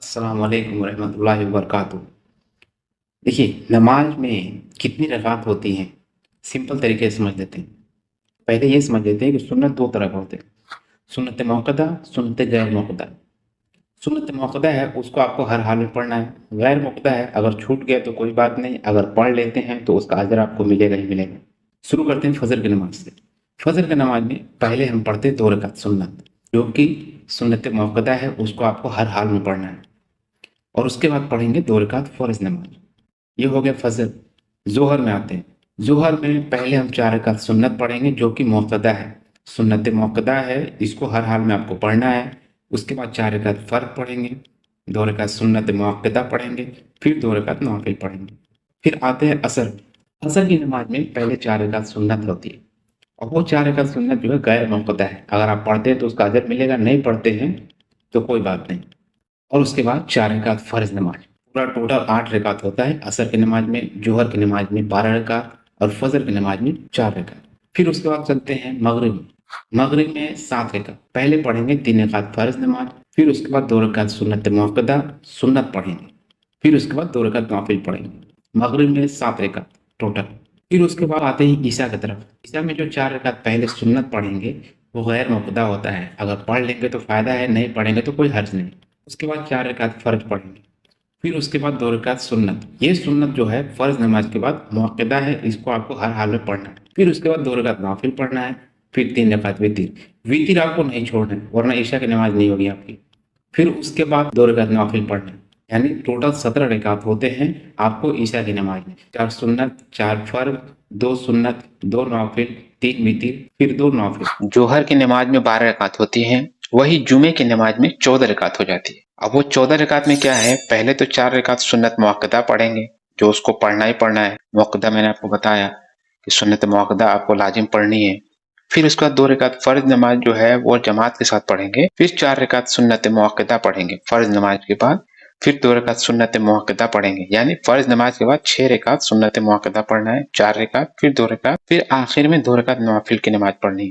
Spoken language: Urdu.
السلام علیکم ورحمۃ اللہ وبرکاتہ۔ دیکھیے نماز میں کتنی رکعت ہوتی ہیں، سمپل طریقے سے سمجھ لیتے ہیں۔ پہلے یہ سمجھ لیتے ہیں کہ سنت دو طرح کا ہوتے ہیں، سنت موقدہ، سنت غیر موقدہ۔ سنت موقدہ ہے اس کو آپ کو ہر حال میں پڑھنا ہے، غیر موقدہ ہے اگر چھوٹ گیا تو کوئی بات نہیں، اگر پڑھ لیتے ہیں تو اس کا اجر آپ کو ملے گا ہی ملے گا۔ شروع کرتے ہیں فجر کی نماز سے۔ فجر کی نماز میں پہلے ہم پڑھتے ہیں 2 رکعت سنت، جو کہ سنت موقدہ ہے، اس کو آپ کو ہر حال میں پڑھنا ہے، اور اس کے بعد پڑھیں گے 2 رکعت فرض نماز۔ یہ ہو گیا فجر۔ ظہر میں آتے ہیں۔ ظہر میں پہلے ہم 4 رکعت سنت پڑھیں گے جو کہ موقدہ ہے، سنت موقدہ ہے، اس کو ہر حال میں آپ کو پڑھنا ہے۔ اس کے بعد 4 رکعت فرض پڑھیں گے، 2 رکعت سنت موقدہ پڑھیں گے، پھر 2 رکعت نوافل پڑھیں گے۔ پھر آتے ہیں عصر۔ عصر کی نماز میں پہلے 4 رکعت سنت ہوتی ہے، اور وہ 4 رکعت سنت جو ہے غیر موقدہ ہے، اگر آپ پڑھتے ہیں تو اس کا اجر ملے گا، نہیں پڑھتے ہیں تو کوئی بات نہیں۔ اور اس کے بعد 4 رکعت فرض نماز، پورا ٹوٹل 8 رکعت ہوتا ہے۔ عصر کی نماز میں، ظہر کی نماز میں 12 رکعت، اور فجر کی نماز میں 4 رکعت۔ پھر اس کے بعد چلتے ہیں مغرب۔ مغرب میں 7 رکعت، پہلے پڑھیں گے 3 رکعت فرض نماز، پھر اس کے بعد 2 رکعت سنت موقدہ سنت پڑھیں گے، پھر اس کے بعد 2 رکعت نوافل پڑھیں گے۔ مغرب میں 7 رکعت ٹوٹل۔ پھر اس کے بعد آتے ہیں عشاء کی طرف۔ عشاء میں جو 4 رکعت پہلے سنت پڑھیں گے وہ غیر موقدہ ہوتا ہے، اگر پڑھ لیں گے تو فائدہ ہے، نہیں پڑھیں گے تو کوئی حرج نہیں۔ اس کے بعد 4 رکعت فرض پڑھیں گے، پھر اس کے بعد 2 رکعت سنت۔ یہ سنت جو ہے فرض نماز کے بعد موقدہ ہے، اس کو آپ کو ہر حال میں پڑھنا ہے۔ پھر اس کے بعد 2 رکعت نوافل پڑھنا ہے، پھر 3 رکعت وتر۔ وتر آپ کو نہیں چھوڑنا ہے ورنہ عشاء کی نماز نہیں ہوگی آپ کی۔ پھر اس کے بعد 2 رکعت نوافل پڑھنا ہے، یعنی ٹوٹل 17 رکعت ہوتے ہیں آپ کو عشاء کی نماز میں۔ 4 سنت، 4 فرض، 2 سنت، 2 نوافل، 3 وتر، پھر 2 نوافل۔ جوہر کی نماز میں 12 رکعت ہوتی ہیں، وہی جمعے کی نماز میں 14 رکعت ہو جاتی ہے۔ اب وہ 14 رکعت میں کیا ہے، پہلے تو 4 رکعت سنت موقدہ پڑھیں گے، جو اس کو پڑھنا ہی پڑھنا ہے۔ موقدہ میں نے آپ کو بتایا کہ سنت موقدہ آپ کو لازم پڑھنی ہے۔ پھر اس کے بعد 2 رکعت فرض نماز جو ہے وہ جماعت کے ساتھ پڑھیں گے، پھر 4 رکعت سنت موقدہ پڑھیں گے فرض نماز کے بعد، پھر 2 رکعت سنت موقدہ پڑھیں گے، یعنی فرض نماز کے بعد 6 رکعت سنت موقدہ پڑھنا ہے، 4 رکعت، پھر 2 رکعت، پھر آخر میں 2 رکعت نوافل کی نماز پڑھنی ہے۔